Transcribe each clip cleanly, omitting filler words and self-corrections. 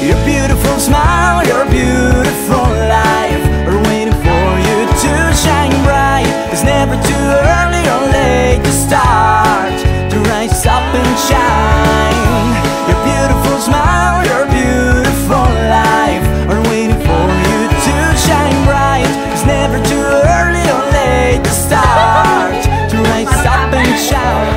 Your beautiful smile, your beautiful life are waiting for you to shine bright. It's never too early or late to start, to rise up and shine. Your beautiful smile, your beautiful life are waiting for you to shine bright. It's never too early or late to start, to rise up and shine.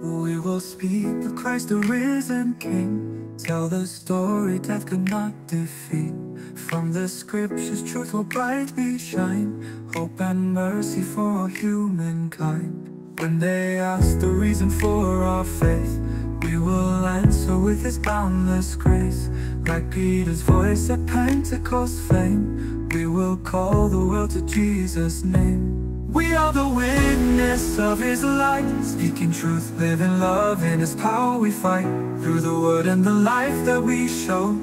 We will speak of Christ the risen King, tell the story death could not defeat. From the scriptures truth will brightly shine, hope and mercy for all humankind. When they ask the reason for our faith, we will answer with His boundless grace. Like Peter's voice at Pentecost fame, we will call the world to Jesus' name. We are the witness of His light, speaking truth, living love, in His power we fight. Through the word and the life that we show,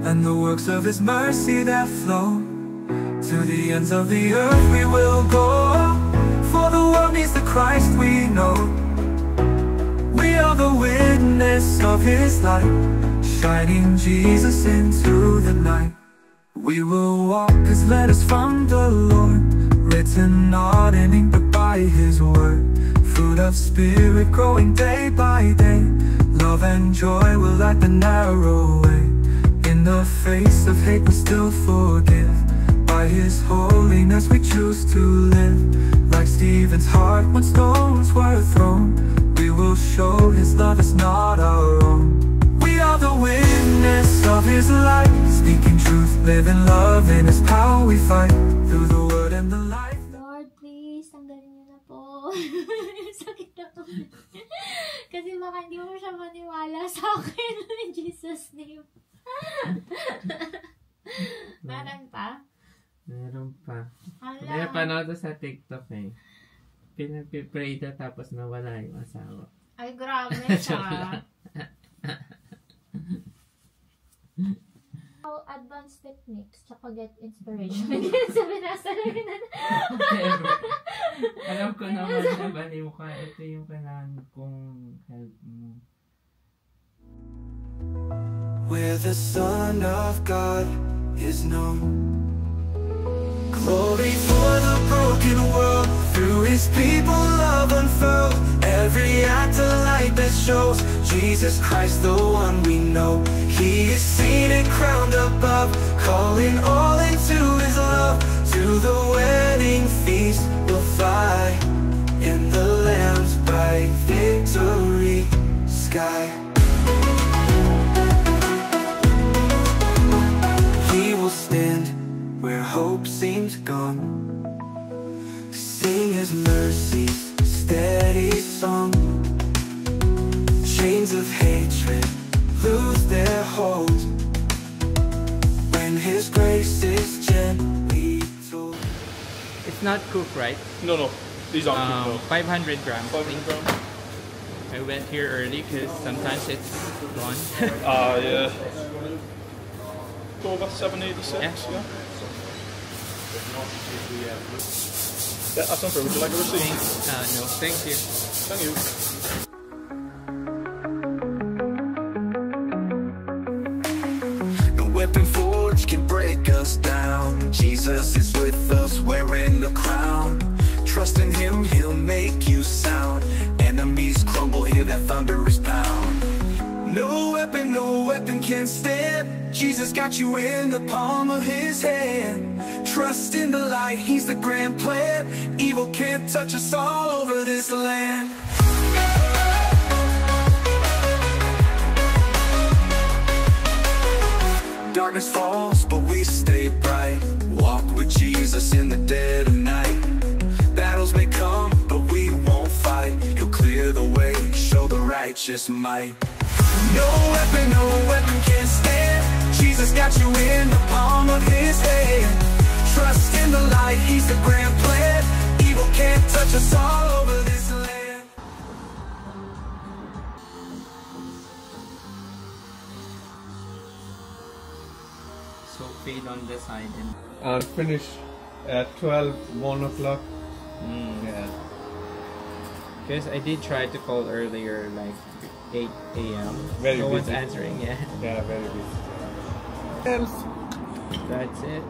and the works of His mercy that flow. To the ends of the earth we will go, for the world needs the Christ we know. We are the witness of His light, shining Jesus into the night. We will walk as letters from the Lord, written not in ink but by His word. Fruit of Spirit growing day by day, love and joy will light the narrow way. In the face of hate we still forgive, by His holiness we choose to live. Like Stephen's heart when stones were thrown, we will show His love is not our own. We are the witness of His light, speaking truth, living love, in His power we fight. Through the word and the life. Lord, please, tanggalin niyo na po. Sakit na to. Kasi baka hindi mo siya maniwala sa akin. In Jesus' name. Meron pa? Meron pa. Hala. May panood sa TikTok eh. Pinagpipray na tapos nawala yung asawa. Ay, grabe siya. How advanced techniques tsaka get inspiration. Sabi na sa Alam ko naman na baliw ka. Ito yung kailangan kong help mo. Where the Son of God is known, glory for the broken world. Through His people love unfurled, every act a light that shows Jesus Christ the one we know. He is seated crowned above, calling all into His love. To the wedding feast we'll fly, in the Lamb's bright victory sky. He will stand where hope seems gone, sing His mercy's steady song. Chains of hatred lose their hold, when His grace is gently told. It's not cooked, right? No, these aren't cooked. 500 grams. 500 grams. I went here early because sometimes it's gone. Yeah. Go about 786, yeah. Yeah, that's unfair. Would you like a receipt? No, thank you. Thank you. No weapon forged can break us down. Jesus is with us, wearing the crown. Trust in Him, He'll make you sound. Enemies crumble, hear that thunderous pound. No weapon can stand. Jesus got you in the palm of His hand. Trust in the light, He's the grand plan. Evil can't touch us all over this land. Darkness falls, but we stay bright. Walk with Jesus in the dead of night. Battles may come, but we won't fight. He'll clear the way, show the righteous might. No weapon can stand. Jesus got you in the palm of His hand. Trust in the light, He's the grand plan. Evil can't touch us all over this land. So fade on the side and And finish at 1 o'clock. yeah. Because I did try to call earlier, like 8 a.m. Very no one's busy. answering. Yeah. Yeah, very good. That's it.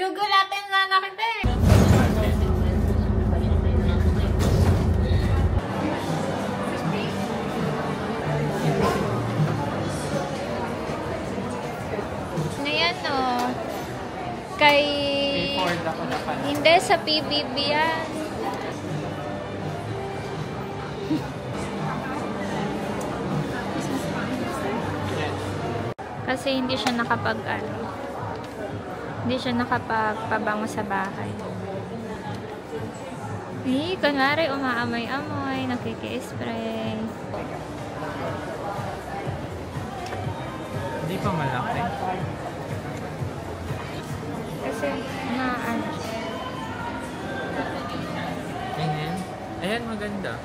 Gugulatin na nakita eh. Ngayon o. Kay... Record ako na pala. Hindi, sa PBB yan. Kasi hindi siya hindi siya nakapagpabango sa bahay. Kunwari umaamoy-amoy, nakiki-spray. Hindi pa malaki. Kasi Ayan. Ayan, maganda.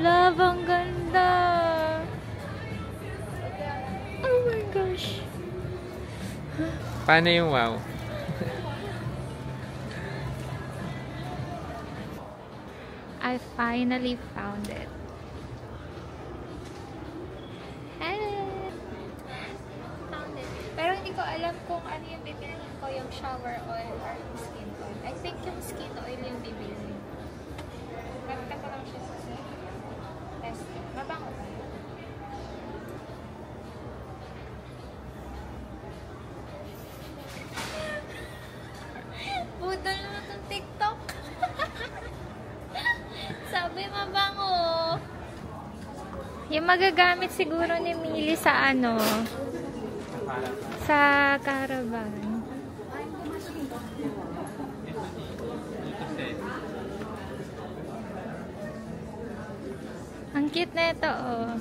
Love, ang ganda. Oh my gosh. Paano yung wow? I finally found it. Found it. Pero hindi ko alam kung ano yung bibilihin ko, yung shower oil or yung skin oil. I think yung skin oil yung bibilihin. Ganda ko lang siya sa testing. Mabango ba? Budol naman itong TikTok. Sabi mabango. Yung magagamit siguro ni Millie sa sa caravan. Ang cute na ito, oh.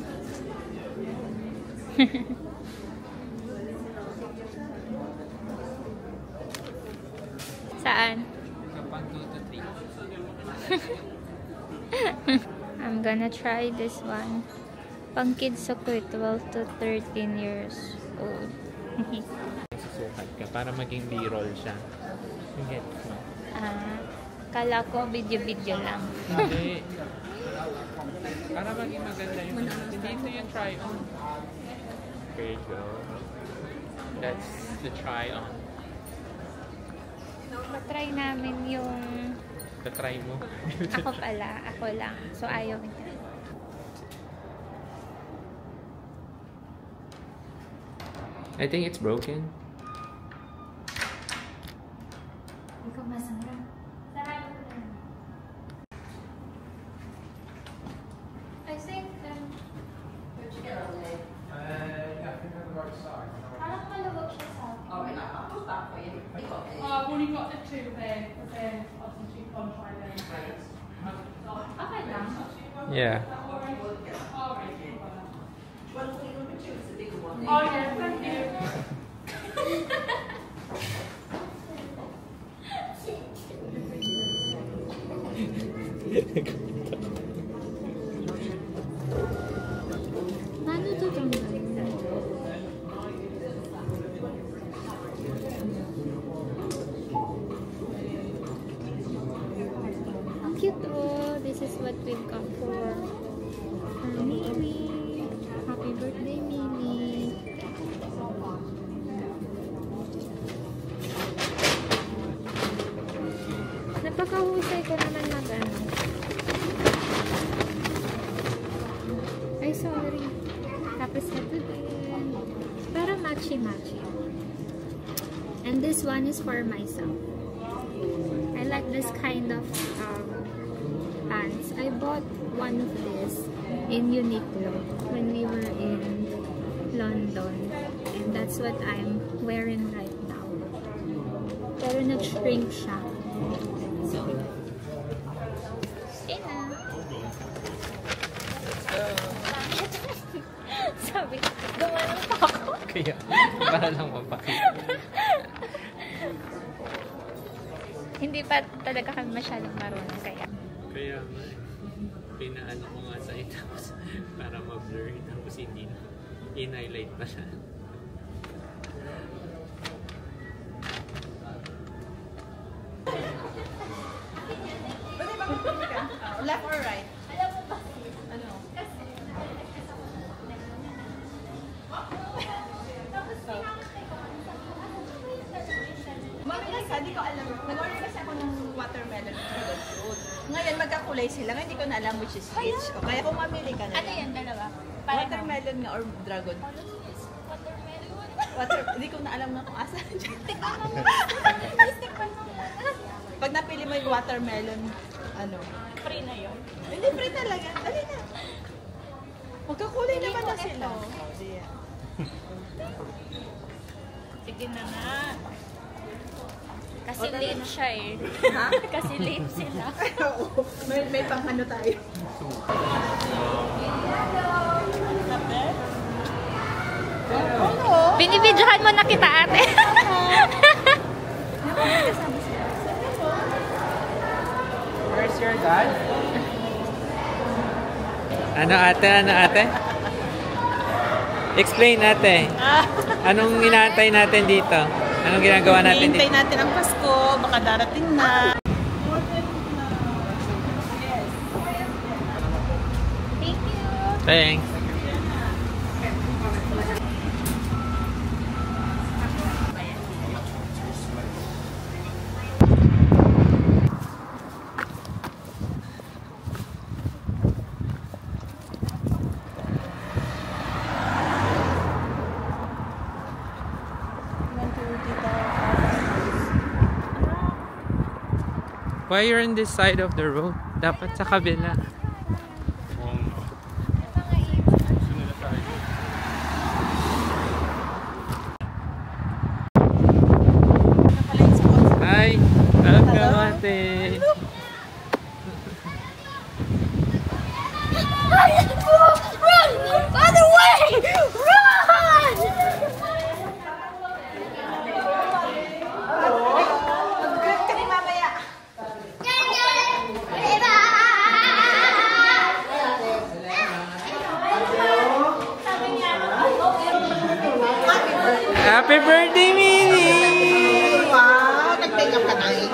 Saan? Kapag 2 to 3. I'm gonna try this one. Pang kids ako, 12 to 13 years old. Susukat ka para maging B-roll siya. Get mo. Kala ko video-video lang. Hindi. Para maging maganda yung dito yung try-on. There you go. That's the try-on. Patry namin yung... Patry mo. Ako lang. So, ayaw niya. I think it's broken. Hindi ko masara. Sarado ko na. I think parang malawag siya sa akin. I've only got the two there, but then obviously two contract then. Okay lang. Yeah. Oh yeah, thank you. Paano ito tanggalin? Ang cute, oh. This is what we've got for Mimi. Happy birthday, Mimi. Napakahusay ko naman ay, sorry. Tapos ito din. Pero matchy-matchy. And this one is for myself. I like this kind of pants. pants. I bought one of this in Uniqlo when we were in London. And that's what I'm wearing right now. Pero nag-shrink siya. So, stay na. Sabi, gumanong pa ako. Kaya, para lang mapakita. Hindi pa talaga kami masyadong marunong kaya. Kaya nga, pinaano ko nga sa'yo tapos para ma-blur tapos hindi na. In-highlight na siya. Left or right? Alam mo ba? Ano? Mami, hindi ko alam. Nag-order kasi ako ng watermelon dragon fruit. Ngayon, magkakulay sila. Ngayon, hindi ko na alam which is which. O, kaya kung mamili ka na Ano yan, dalawa? watermelon nga or dragon. Watermelon. Hindi ko na alam na kung asan dyan. Tikman mo. Tikman mo. Pag napili mo yung watermelon, ano? Free na yun. Hindi free talaga. Dali na. Magkakulay Hindi naman mo na sila. ito. Yeah. Sige na nga. Kasi late siya eh. Ha? Kasi late sila. Oo. May pang ano tayo. Binibidyohan mo na kita, ate. Where's your dad? Ano ate? Ano ate? Explain ate. Anong inaantay natin dito? Anong ginagawa natin dito? Hintay natin ang Pasko. Baka darating na. Thank you. Thanks. Why you're on this side of the road? Dapat sa kabila. Hi! Welcome ate! Run! Other way! Run! Good ka ni mamaya. Happy birthday, Minnie! Wow! Nag-take up ka na eh.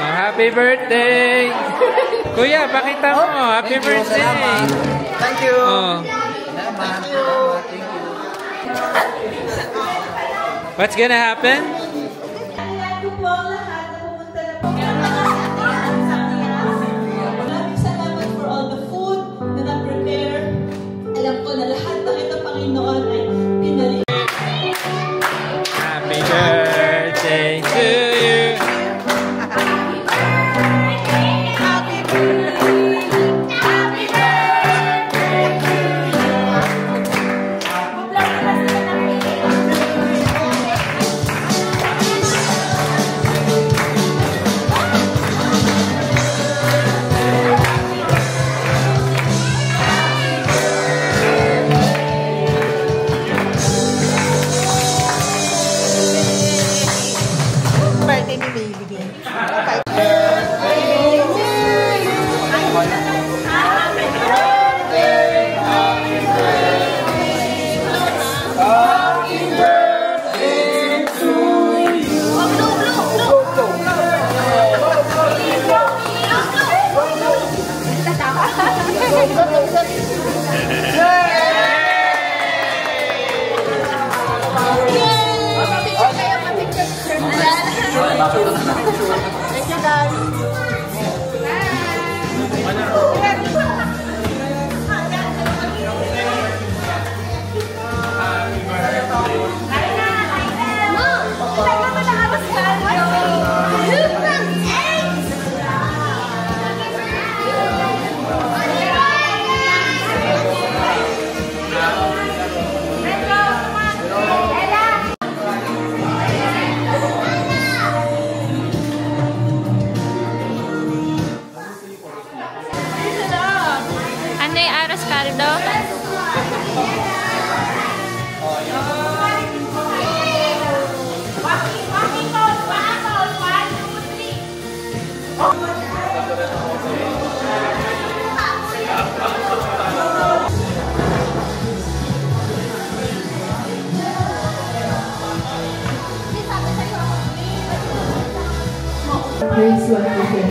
Oh, happy birthday! Kuya, pakita mo. Happy birthday! Thank you. Oh. What's gonna happen? Maraming salamat for all the food na na-prepare. Alam ko na lahat ng ito, Panginoon, ay pinali. Happy birthday to you! one for him.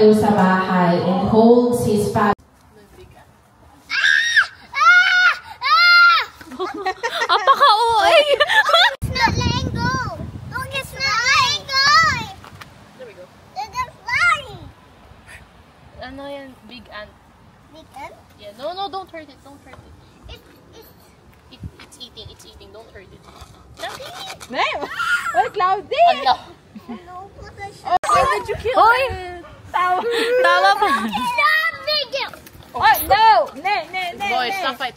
Sa bahay and holds his family. Apaka-uy! It's not letting go. Look, it's not letting go. There we go. It's flying. Ano yan? Big ant. Big ant? Yeah, no, don't hurt it. Don't hurt it. It's It's eating. Don't hurt it. Oh, Cloudy! Ano? no, put a Why did you kill Hoy! it? Tama pa. Stop, Miguel. Oh, no! Ne. Boys, stop fight.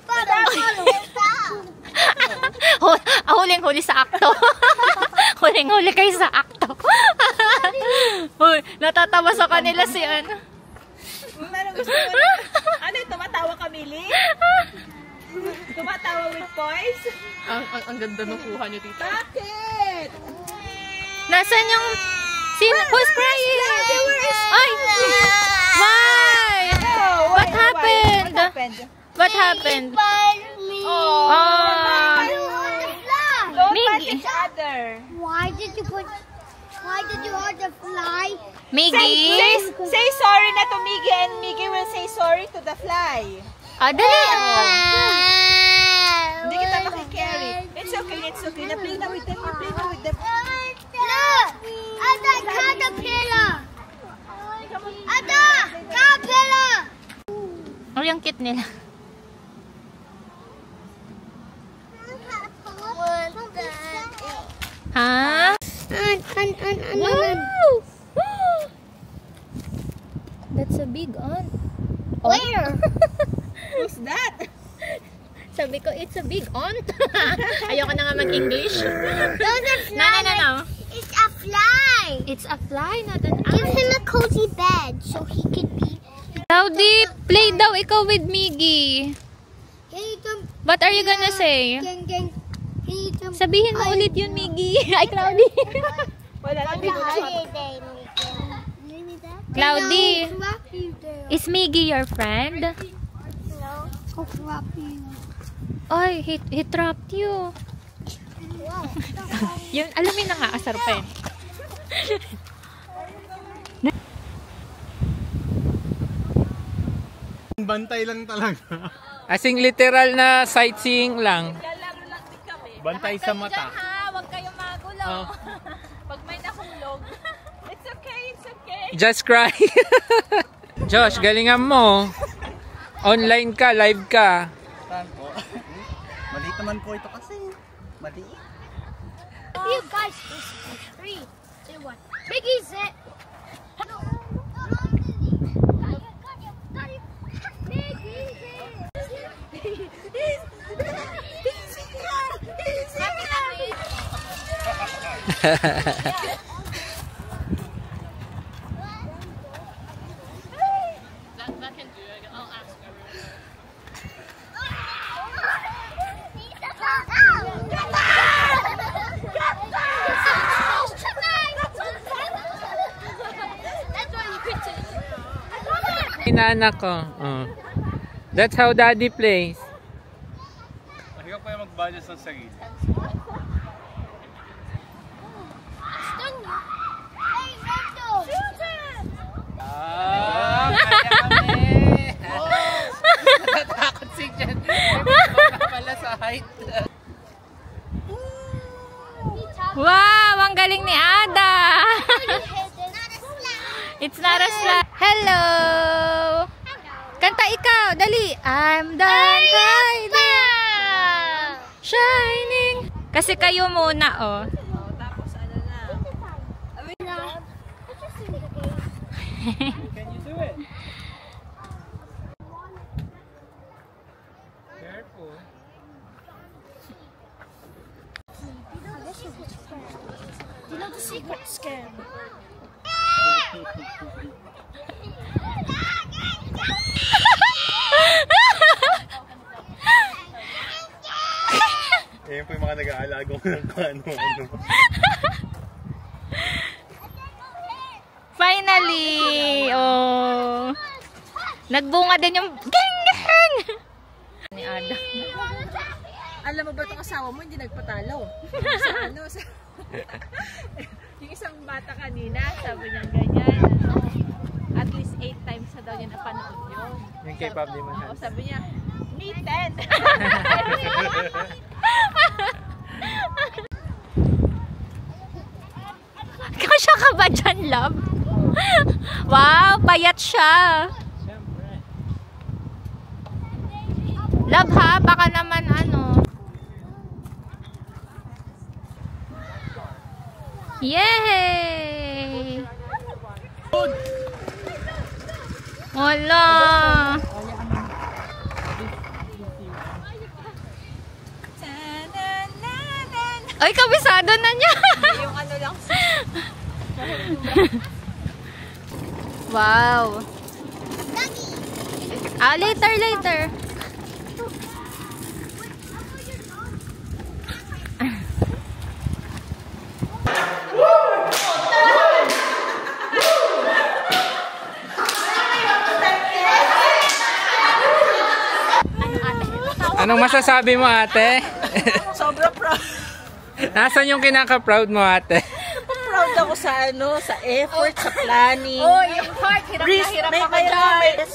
Huling-huli sa akto. Huling-huli kayo sa akto. Hoy, natatawa sa kanila si ano. Ano gusto mo? Ano yung tumatawa ka, Millie? Tumatawa with boys? Ang ganda ng kuha niyo, tita. Bakit? Nasaan yung... Who's crying? Ay! Why? What happened? What happened? Oh, don't fight Miggy. each other. Why did you hurt the fly? Miggy? Say sorry na to Miggy and Miggy will say sorry to the fly. Ah, dali. Hindi kita makikarry. It's okay. Na-play na with them. Look! Ada caterpillar! Ada caterpillar! Oh, yung kit nila. Ha? Wow! That's a big ant. Where? Who's that? Sabi ko, it's a big ant. Ayoko na nga mag-English. No. It's a fly. It's a fly, not an Give ant. him a cozy bed so he can be. Cloudy, play daw ikaw with Miggy. What are you gonna say? Sabihin mo ulit yun, Miggy. Ay, Cloudy. Wala lang dito na siya. Cloudy, is Miggy your friend? Ay, he trapped you. Yun, alamin na nga, asar pa yun. Bantay lang talaga. Asing literal na sightseeing lang. Lalaro lang din kami. Bantay sa mata. Huwag kayong magulo. Pag may nahulog. It's okay. Just cry. Josh, galingan mo. Online ka, live ka. Saan po? Maliit naman po ito kasi. Maliit. You guys, 3, 2, 1. Biggie's it. That can do it. I'll ask her. Inaanak ko. Oh. That's how daddy plays. Ikaw pa yung mag-budget ng sarili. Natatakot si Jen. Baka pala sa height. Wow, ang galing ni Ada. It's not a slide. Hello. Kanta ikaw, dali. I'm done hiding, shining. Kasi kayo muna, oh. Tapos ano na. Can you do it? Careful. You know the secret scam. Ayan po yung mga nag-aalago ng ano-ano. Finally! Oh! Nagbunga din yung geng-geng! Ni Ada. Alam mo ba itong asawa mo, hindi nagpatalo? Sa ano? Yung isang bata kanina, sabi niya ganyan. At least 8 times na daw niya napanood yun. Yung K-pop di man. Oo, sabi niya, me 10! Kasya ka ba dyan, love? Wow, payat siya. Love ha, baka naman ano. Yay! Wala. Ay, kabisado na niya. Yung ano lang. Wow. Ah, later. Anong masasabi mo, ate? Sobra proud. Nasaan yung kinaka-proud mo, ate? Proud ako sa ano, sa effort, sa planning. Oh, yung part, hirap na hirap ako dyan.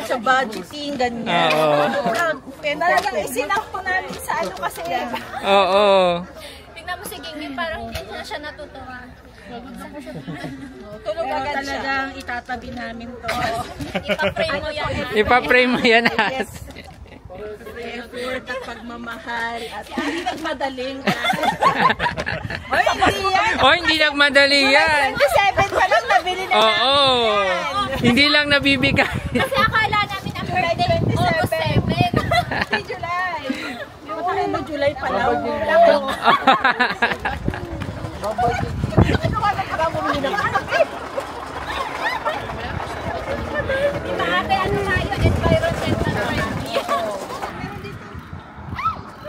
Sa budgeting, ganyan. Oo. Talagang isinang ko namin sa ano kasi. Oo. Tingnan mo si Gingging, parang hindi na siya natutuwa. Tulog agad siya. Talagang itatabi namin to. Ipa-frame mo yan. Ipa-frame mo yan, ate. Effort at pagmamahal at hindi nagmadaling. Oy, hindi yan. Oh, hindi nagmadali yan. 27 pa lang nabili na Oo. Hindi lang nabibigay. Kasi akala namin ang birthday August 7. Hindi July. Yung mo July pa lang. Ano ka nagkakamuli na? Diba ate, ano tayo? Environmental friendly.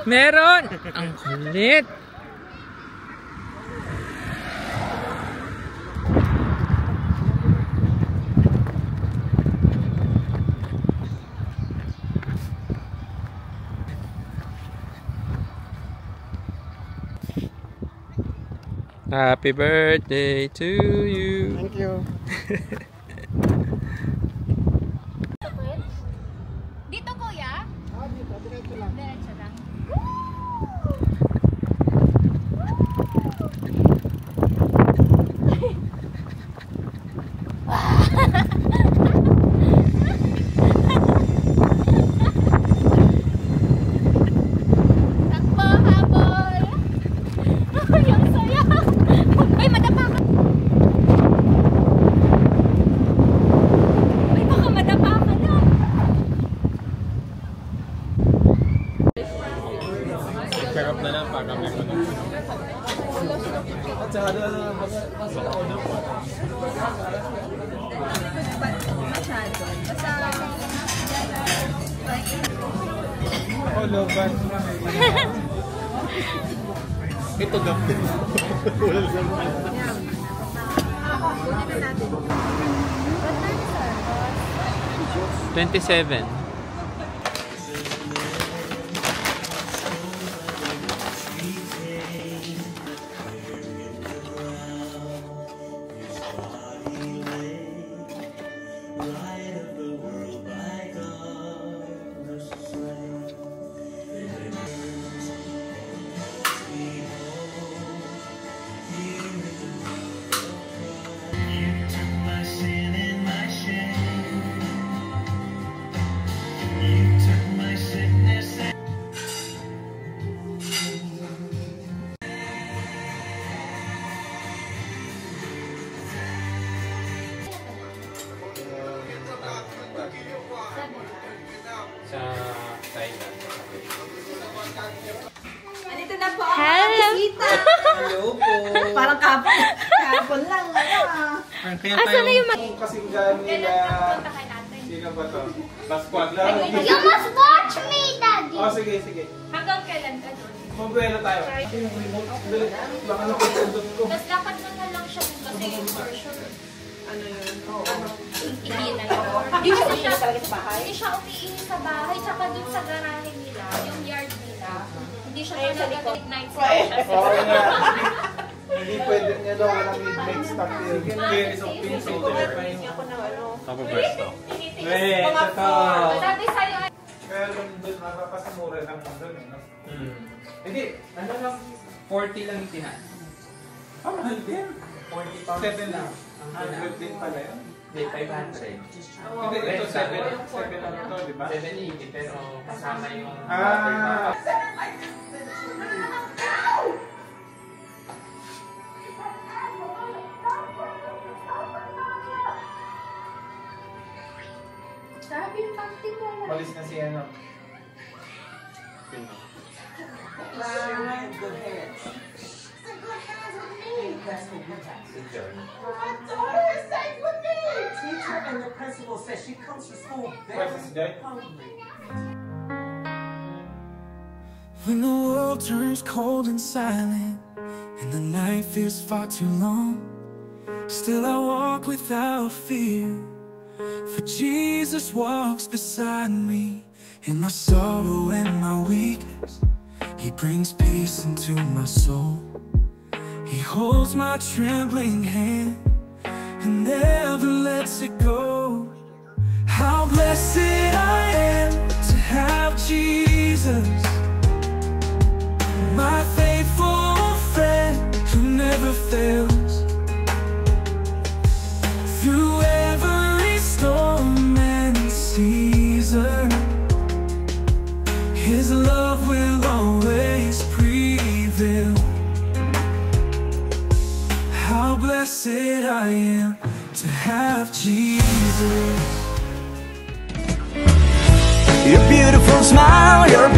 Meron! Ang kulit! Happy birthday to you! Thank you. Dito kuya? Ah, dito. Diretso lang. Diretso lang. Takbo, habol! Yung saya! Ay, madapa ka! Ay, baka madapa ka na! Sarap na lang para may ano. At saka na lang oh, lobat. Ito gapit. Wala lang. 27. Andito na po ang Hello. mga nakita. Hello po. Parang kapon lang. Asa na yung mga... Kasing gano'n nila. Puntahan natin. Sino ba to? Pasquad lang. You must watch me, Daddy. Oh, sige, sige. Hanggang kailan ka doon? Magbuelo tayo. Baka napagpundot ko. Tapos dapat na lang siya kung kasi for sure. Ano yun? Hindi na yun. Hindi siya umiihi sa bahay. Tsaka dun sa garahe nila, yung yard nila. Hindi siya talaga midnight siya. Oo nga. Hindi pwede niya daw walang midnight stock here. Here is a piece of Wait, totoo. Sabi sa'yo, Pero doon mapapasamura lang doon. Hindi, ano lang, 40 lang itihan. Ah, mahal din. 40,000 lang. Ang 100 din pala yun. Hindi, 500. Hindi, ito 7 lang ito, di ba? 780, pero kasama yung... sabi yung panty ko. Malis na si ano. When the world turns cold and silent, and the night feels far too long, still I walk without fear, for Jesus walks beside me. In my sorrow and my weakness, He brings peace into my soul. He holds my trembling hand and never lets it go. How blessed I am to have Jesus, my faithful friend who never fails. Through every storm and season, His love will always prevail. How blessed I am to have Jesus. Your beautiful smile, your